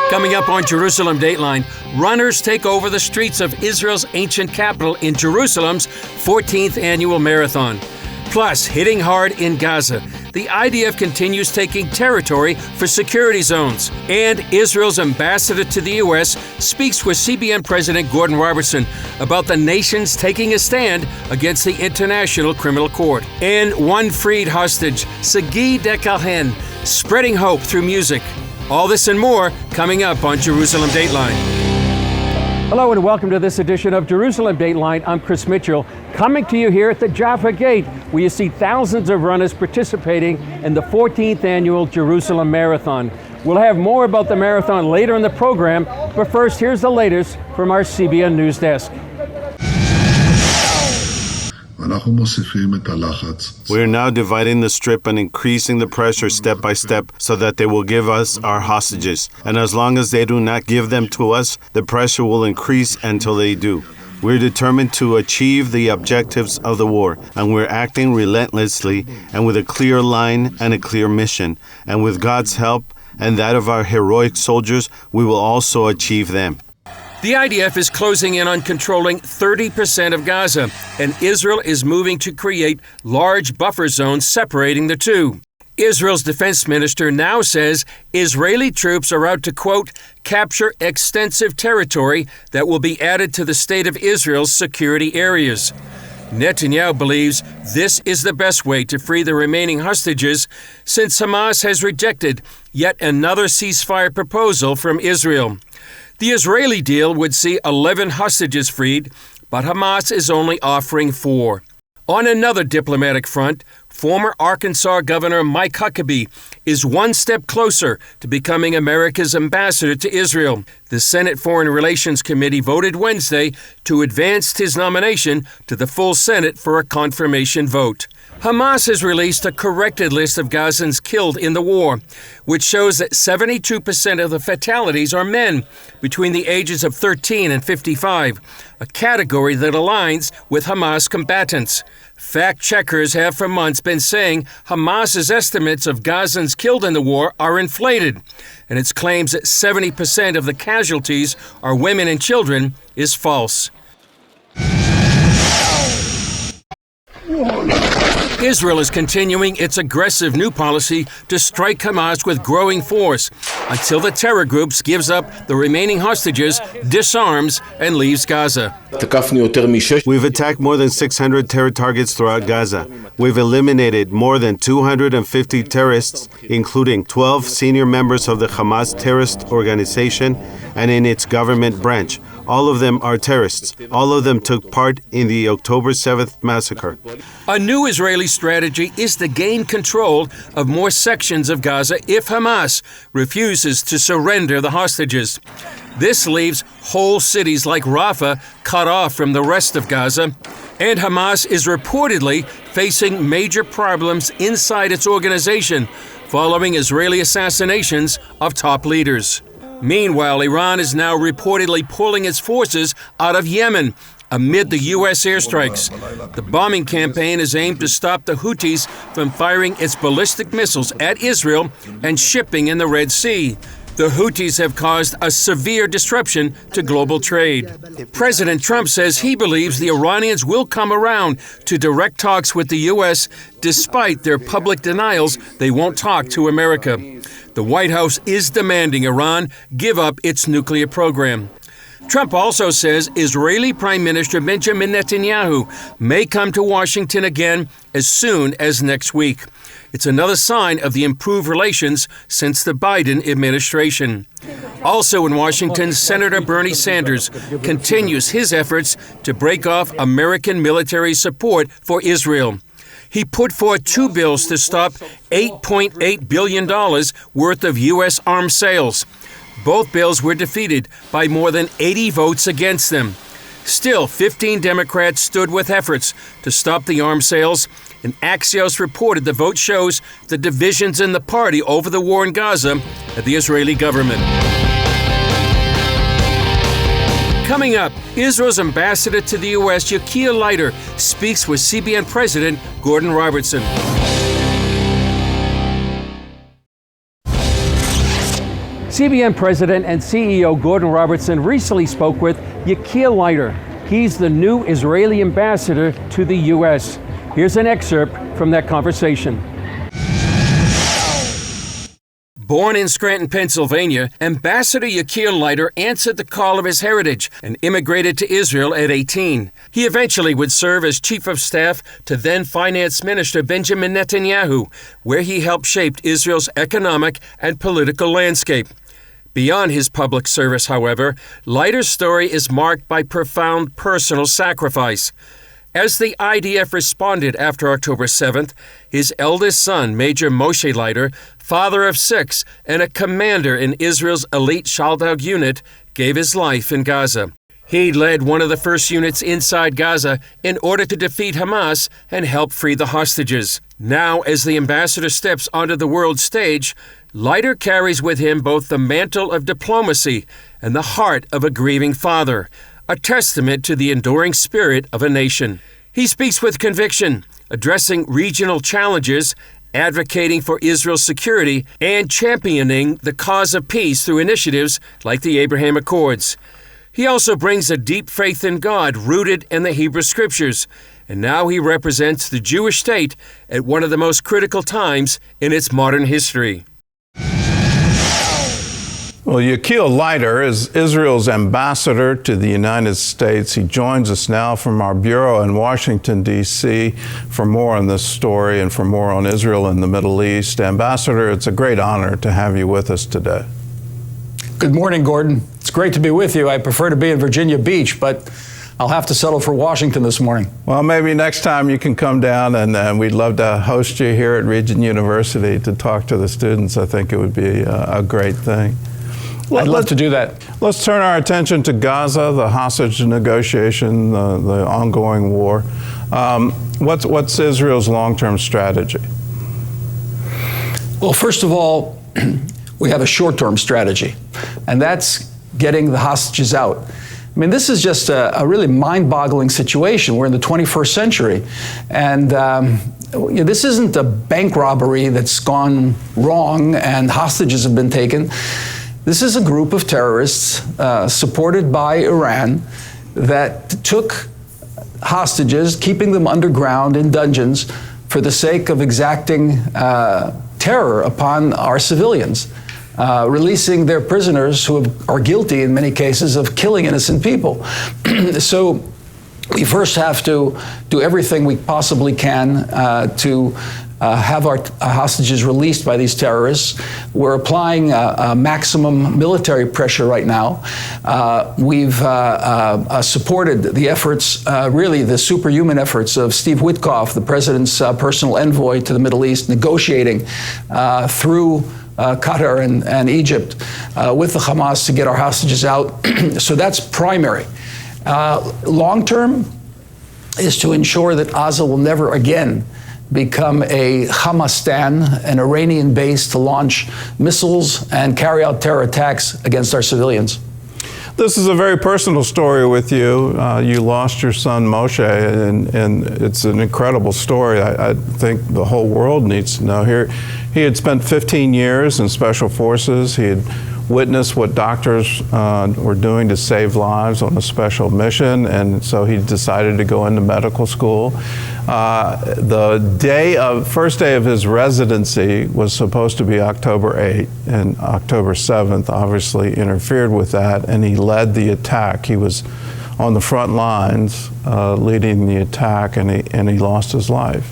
Coming up on Jerusalem Dateline, runners take over the streets of Israel's ancient capital in Jerusalem's 14th annual marathon. Plus, hitting hard in Gaza, the IDF continues taking territory for security zones. And Israel's ambassador to the U.S. speaks with CBN President Gordon Robertson about the nations taking a stand against the International Criminal Court. And one freed hostage, Sagui Dekel Chen, spreading hope through music. All this and more coming up on Jerusalem Dateline. Hello and welcome to this edition of Jerusalem Dateline. I'm Chris Mitchell, coming to you here at the Jaffa Gate, where you see thousands of runners participating in the 14th annual Jerusalem Marathon. We'll have more about the marathon later in the program, but first, here's the latest from our CBN News Desk. We are now dividing the strip and increasing the pressure step by step so that they will give us our hostages. And as long as they do not give them to us, the pressure will increase until they do. We're determined to achieve the objectives of the war, and we're acting relentlessly and with a clear line and a clear mission. And with God's help and that of our heroic soldiers, we will also achieve them. The IDF is closing in on controlling 30% of Gaza, and Israel is moving to create large buffer zones separating the two. Israel's defense minister now says Israeli troops are out to, quote, capture extensive territory that will be added to the state of Israel's security areas. Netanyahu believes this is the best way to free the remaining hostages since Hamas has rejected yet another ceasefire proposal from Israel. The Israeli deal would see 11 hostages freed, but Hamas is only offering 4. On another diplomatic front, former Arkansas Governor Mike Huckabee is one step closer to becoming America's ambassador to Israel. The Senate Foreign Relations Committee voted Wednesday to advance his nomination to the full Senate for a confirmation vote. Hamas has released a corrected list of Gazans killed in the war, which shows that 72% of the fatalities are men between the ages of 13 and 55, a category that aligns with Hamas combatants. Fact checkers have for months been saying Hamas's estimates of Gazans killed in the war are inflated, and its claims that 70% of the casualties are women and children is false. Israel is continuing its aggressive new policy to strike Hamas with growing force until the terror groups gives up the remaining hostages, disarms, and leaves Gaza. We've attacked more than 600 terror targets throughout Gaza. We've eliminated more than 250 terrorists, including 12 senior members of the Hamas terrorist organization and in its government branch. All of them are terrorists. All of them took part in the October 7th massacre. A new Israeli strategy is to gain control of more sections of Gaza if Hamas refuses to surrender the hostages. This leaves whole cities like Rafah cut off from the rest of Gaza, and Hamas is reportedly facing major problems inside its organization following Israeli assassinations of top leaders. Meanwhile, Iran is now reportedly pulling its forces out of Yemen amid the U.S. airstrikes. The bombing campaign is aimed to stop the Houthis from firing its ballistic missiles at Israel and shipping in the Red Sea. The Houthis have caused a severe disruption to global trade. President Trump says he believes the Iranians will come around to direct talks with the U.S. despite their public denials they won't talk to America. The White House is demanding Iran give up its nuclear program. Trump also says Israeli Prime Minister Benjamin Netanyahu may come to Washington again as soon as next week. It's another sign of the improved relations since the Biden administration. Also in Washington, Senator Bernie Sanders continues his efforts to break off American military support for Israel. He put forth 2 bills to stop $8.8 billion worth of U.S. arms sales. Both bills were defeated by more than 80 votes against them. Still, 15 Democrats stood with efforts to stop the arms sales, and Axios reported the vote shows the divisions in the party over the war in Gaza at the Israeli government. Coming up, Israel's ambassador to the U.S., Leiter, speaks with CBN President Gordon Robertson. CBN President and CEO Gordon Robertson recently spoke with Dekel Leiter. He's the new Israeli ambassador to the U.S. Here's an excerpt from that conversation. Born in Scranton, Pennsylvania, Ambassador Dekel Leiter answered the call of his heritage and immigrated to Israel at 18. He eventually would serve as Chief of Staff to then Finance Minister Benjamin Netanyahu, where he helped shape Israel's economic and political landscape. Beyond his public service, however, Leiter's story is marked by profound personal sacrifice. As the IDF responded after October 7th, his eldest son, Major Moshe Leiter, father of 6 and a commander in Israel's elite Shaldog unit, gave his life in Gaza. He led one of the first units inside Gaza in order to defeat Hamas and help free the hostages. Now, as the ambassador steps onto the world stage, Leiter carries with him both the mantle of diplomacy and the heart of a grieving father, a testament to the enduring spirit of a nation. He speaks with conviction, addressing regional challenges, advocating for Israel's security, and championing the cause of peace through initiatives like the Abraham Accords. He also brings a deep faith in God rooted in the Hebrew Scriptures, and now he represents the Jewish state at one of the most critical times in its modern history. Well, Dekel Leiter is Israel's ambassador to the United States. He joins us now from our bureau in Washington, D.C. for more on this story and for more on Israel and the Middle East. Ambassador, it's a great honor to have you with us today. Good morning, Gordon. It's great to be with you. I prefer to be in Virginia Beach, but I'll have to settle for Washington this morning. Well, maybe next time you can come down, and we'd love to host you here at Regent University to talk to the students. I think it would be a great thing. I'd love to do that. Let's turn our attention to Gaza, the hostage negotiation, the ongoing war. What's Israel's long-term strategy? Well, first of all, we have a short-term strategy, and that's getting the hostages out. I mean, this is just a really mind-boggling situation. We're in the 21st century, and this isn't a bank robbery that's gone wrong and hostages have been taken. This is a group of terrorists supported by Iran that took hostages, keeping them underground in dungeons for the sake of exacting terror upon our civilians, releasing their prisoners who are guilty in many cases of killing innocent people. So we first have to do everything we possibly can to have our hostages released by these terrorists. We're applying maximum military pressure right now. We've supported the efforts, really the superhuman efforts of Steve Witkoff, the president's personal envoy to the Middle East, negotiating through Qatar and Egypt with the Hamas to get our hostages out. So that's primary. Long term is to ensure that Gaza will never again become a Hamastan, an Iranian base to launch missiles and carry out terror attacks against our civilians. This is a very personal story with you. You lost your son Moshe, and it's an incredible story. I think the whole world needs to know. Here, he had spent 15 years in Special Forces. He had witnessed what doctors were doing to save lives on a special mission, and so he decided to go into medical school. The first day of his residency was supposed to be October 8th, and October 7th obviously interfered with that, and he led the attack. He was on the front lines leading the attack, and he lost his life.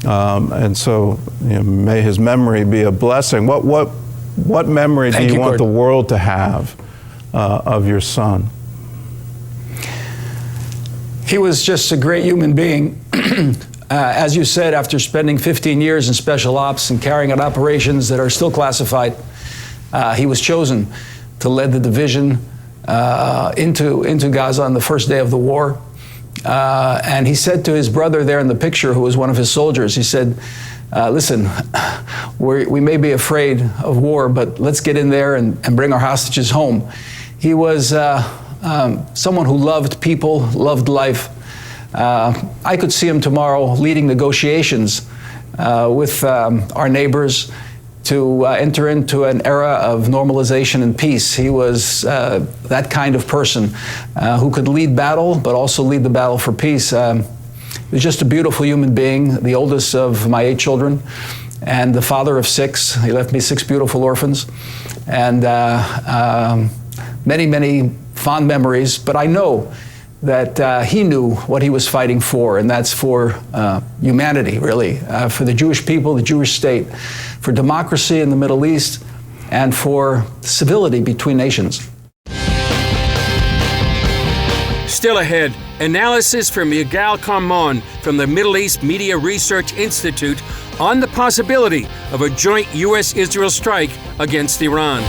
And so, may his memory be a blessing. What memory do you want the world to have of your son? He was just a great human being. As you said, after spending 15 years in special ops and carrying out operations that are still classified, he was chosen to lead the division into Gaza on the first day of the war. And he said to his brother there in the picture, who was one of his soldiers, he said, listen, we may be afraid of war, but let's get in there and bring our hostages home. He was someone who loved people, loved life. I could see him tomorrow leading negotiations with our neighbors to enter into an era of normalization and peace. He was that kind of person who could lead battle, but also lead the battle for peace. He was just a beautiful human being, the oldest of my 8 children, and the father of 6. He left me 6 beautiful orphans, and many, many fond memories. But I know that he knew what he was fighting for, and that's for humanity, really, for the Jewish people, the Jewish state, for democracy in the Middle East, and for civility between nations. Still ahead, analysis from Yigal Carmon from the Middle East Media Research Institute on the possibility of a joint U.S.-Israel strike against Iran.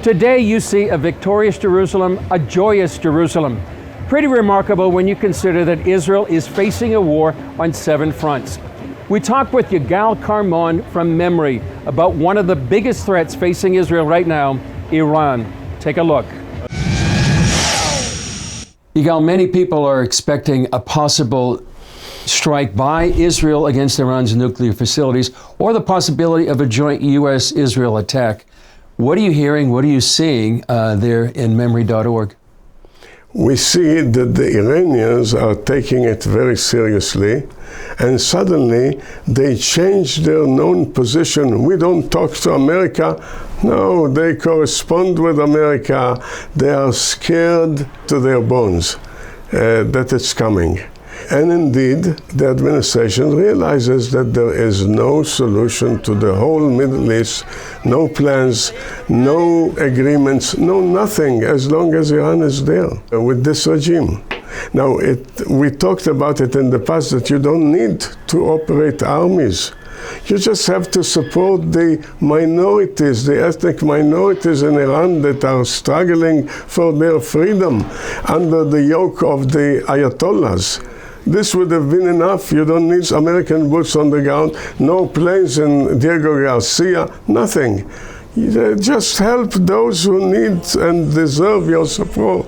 Today you see a victorious Jerusalem, a joyous Jerusalem. Pretty remarkable when you consider that Israel is facing a war on 7 fronts. We talked with Yigal Carmon from Memory about one of the biggest threats facing Israel right now, Iran. Take a look. Yigal, many people are expecting a possible strike by Israel against Iran's nuclear facilities or the possibility of a joint U.S.-Israel attack. What are you hearing? What are you seeing there in memory.org? We see that the Iranians are taking it very seriously, and suddenly they change their known position. We don't talk to America. No, they correspond with America. They are scared to their bones that it's coming. And indeed, the administration realizes that there is no solution to the whole Middle East, no plans, no agreements, no nothing, as long as Iran is there with this regime. Now, we talked about it in the past that you don't need to operate armies. You just have to support the minorities, the ethnic minorities in Iran that are struggling for their freedom under the yoke of the Ayatollahs. This would have been enough. You don't need American boots on the ground, no planes in Diego Garcia, nothing. You just help those who need and deserve your support.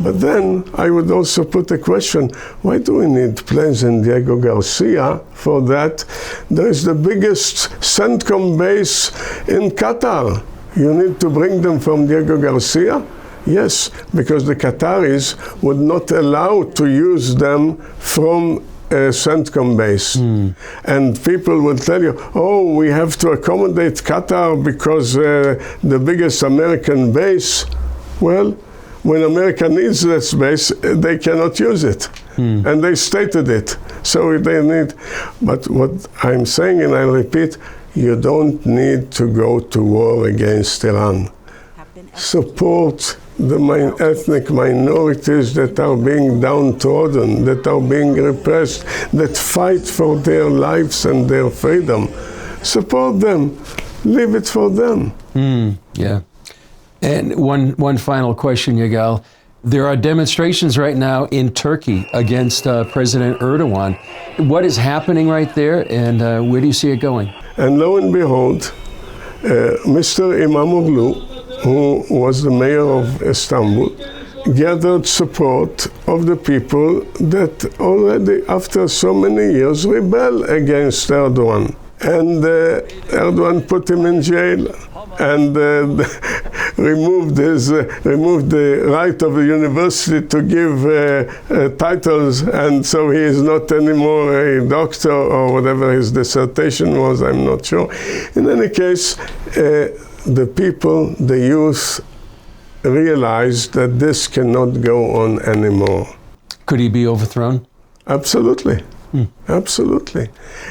But then I would also put a question, why do we need planes in Diego Garcia for that? There is the biggest CENTCOM base in Qatar. You need to bring them from Diego Garcia? Yes, because the Qataris would not allow to use them from a CENTCOM base. And people will tell you, oh, we have to accommodate Qatar because the biggest American base. Well, when America needs this base, they cannot use it. And they stated it. So they need, but what I'm saying, and I repeat, you don't need to go to war against Iran. Support the ethnic minorities that are being downtrodden, that are being repressed, that fight for their lives and their freedom. Support them. Leave it for them. Yeah. And one final question, Yigal. There are demonstrations right now in Turkey against President Erdogan. What is happening right there, and where do you see it going? And lo and behold, Mr. Imamoglu, who was the mayor of Istanbul, gathered support of the people that already, after so many years, rebel against Erdogan. And Erdogan put him in jail and removed the right of the university to give titles, and so he is not anymore a doctor or whatever his dissertation was, I'm not sure. In any case, the people, the youth, realized that this cannot go on anymore. Could he be overthrown? Absolutely. Absolutely.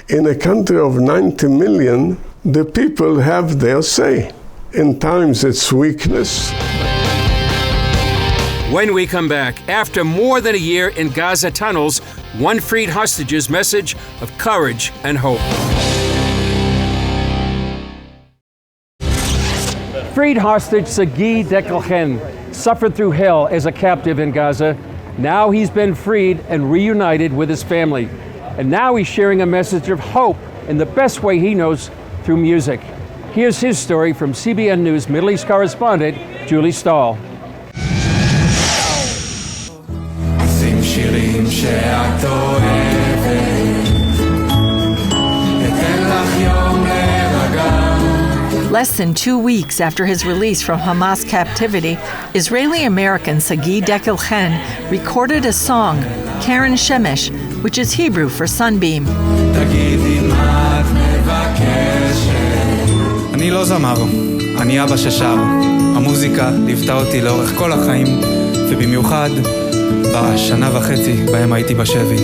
In a country of 90 million, the people have their say. In times it's weakness. When we come back, after more than a year in Gaza tunnels, one freed hostage's message of courage and hope. Freed hostage Sagui Dekel Chen suffered through hell as a captive in Gaza. Now he's been freed and reunited with his family. And now he's sharing a message of hope in the best way he knows, through music. Here's his story from CBN News Middle East correspondent Julie Stahl. Less than 2 weeks after his release from Hamas captivity, Israeli-American Sagui Dekel Chen recorded a song, Keren Shemesh, which is Hebrew for sunbeam. אני לא זמר, אני אבא ששר. המוזיקה ליוותה אותי לאורך כל החיים, ובמיוחד בשנה וחצי בהם הייתי בשבי.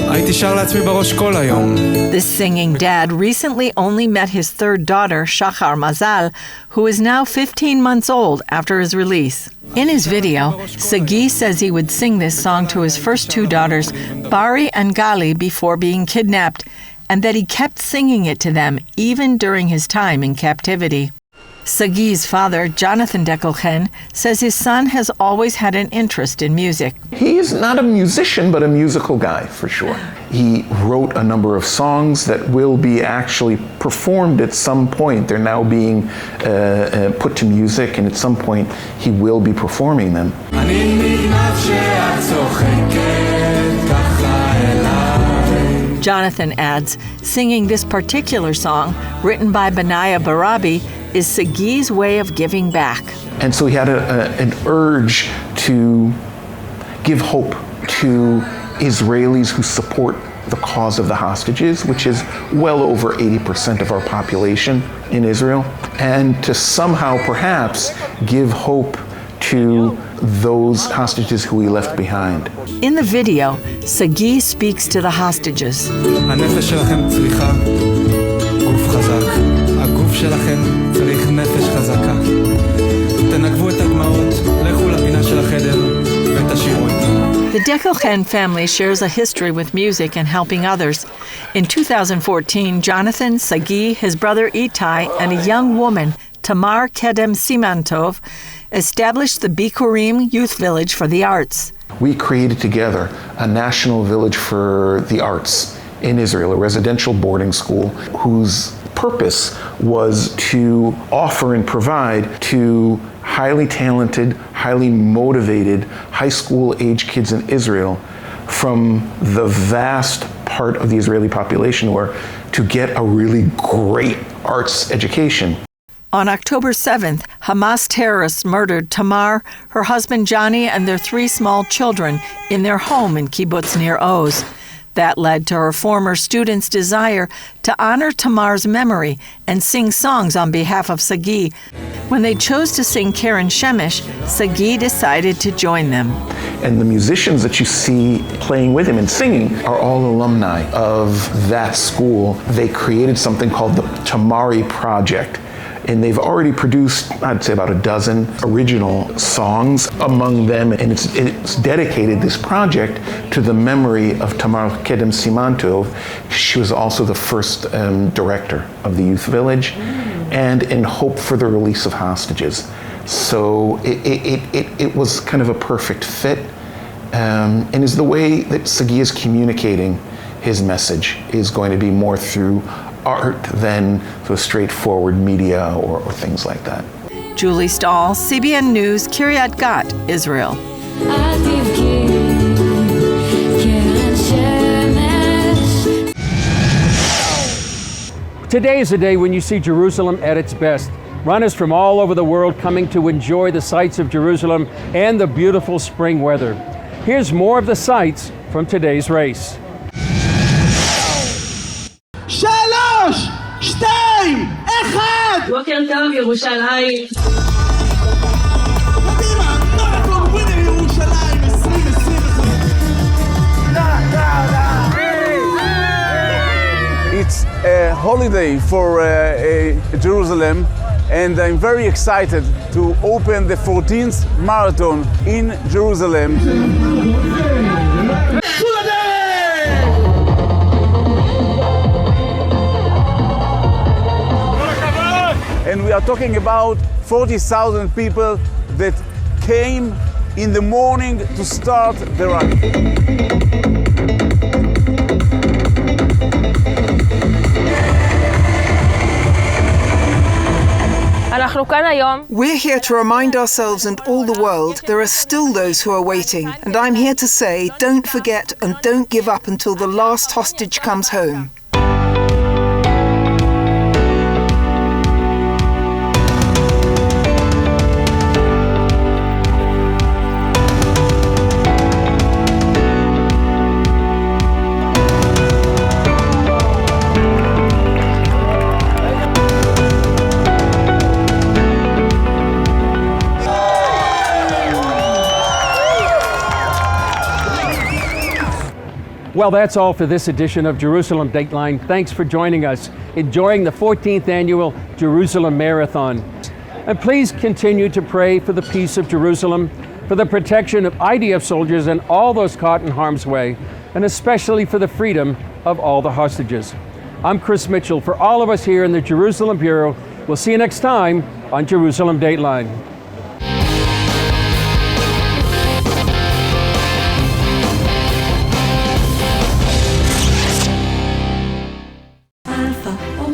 הייתי שר לעצמי בראש כל היום. This singing dad recently only met his third daughter, Shachar Mazal, who is now 15 months old after his release. In his video, Sagui says he would sing this song to his first two daughters, Bari and Gali, before being kidnapped, and that he kept singing it to them even during his time in captivity. Sagui's father, Jonathan Dekel Chen, says his son has always had an interest in music. He is not a musician, but a musical guy, for sure. He wrote a number of songs that will be actually performed at some point. They're now being put to music, and at some point he will be performing them. Jonathan adds, singing this particular song, written by Benaiah Barabi, is Sagui's way of giving back. And so he had an urge to give hope to Israelis who support the cause of the hostages, which is well over 80% of our population in Israel, and to somehow perhaps give hope to those hostages who he left behind. In the video, Sagui speaks to the hostages. הנפש שלכם צריכה גוף חזק. הגוף שלכם צריך נפש חזקה. תנגבו את הדמעות, לכו לפינה של החדר ותשירו איתי. The Dekel Chen family shares a history with music and helping others. In 2014, Jonathan, Sagui, his brother Itai, and a young woman, Tamar Kedem Simantov, established the Bikurim Youth Village for the Arts. We created together a national village for the arts in Israel, a residential boarding school whose purpose was to offer and provide to highly talented, highly motivated high school age kids in Israel from the vast part of the Israeli population where to get a really great arts education. On October 7th, Hamas terrorists murdered Tamar, her husband Johnny, and their 3 small children in their home in Kibbutz Nir Oz. That led to her former students' desire to honor Tamar's memory and sing songs on behalf of Sagui. When they chose to sing Keren Shemesh, Sagui decided to join them. And the musicians that you see playing with him and singing are all alumni of that school. They created something called the Tamari Project. And they've already produced, I'd say, about a dozen original songs among them. And it's dedicated, this project, to the memory of Tamar Kedem Simantov. She was also the first director of the youth village, and in hope for the release of hostages. So it was kind of a perfect fit, and is the way that Sagui is communicating his message is going to be more through art than the straightforward media or things like that. Julie Stahl, CBN News, Kiryat Gat, Israel. Today is a day when you see Jerusalem at its best. Runners from all over the world coming to enjoy the sights of Jerusalem and the beautiful spring weather. Here's more of the sights from today's race. 3, 2, 1. בוקר טוב ירושלים. קדימה, מרתון ווינר ירושלים 2025. It's a holiday for Jerusalem, and I'm very excited to open the 14th marathon in Jerusalem. And we are talking about 40,000 people that came in the morning to start the run. We're here to remind ourselves and all the world there are still those who are waiting. And I'm here to say, don't forget and don't give up until the last hostage comes home. Well, that's all for this edition of Jerusalem Dateline. Thanks for joining us, enjoying the 14th annual Jerusalem Marathon. And please continue to pray for the peace of Jerusalem, for the protection of IDF soldiers and all those caught in harm's way, and especially for the freedom of all the hostages. I'm Chris Mitchell. For all of us here in the Jerusalem Bureau, we'll see you next time on Jerusalem Dateline. Alpha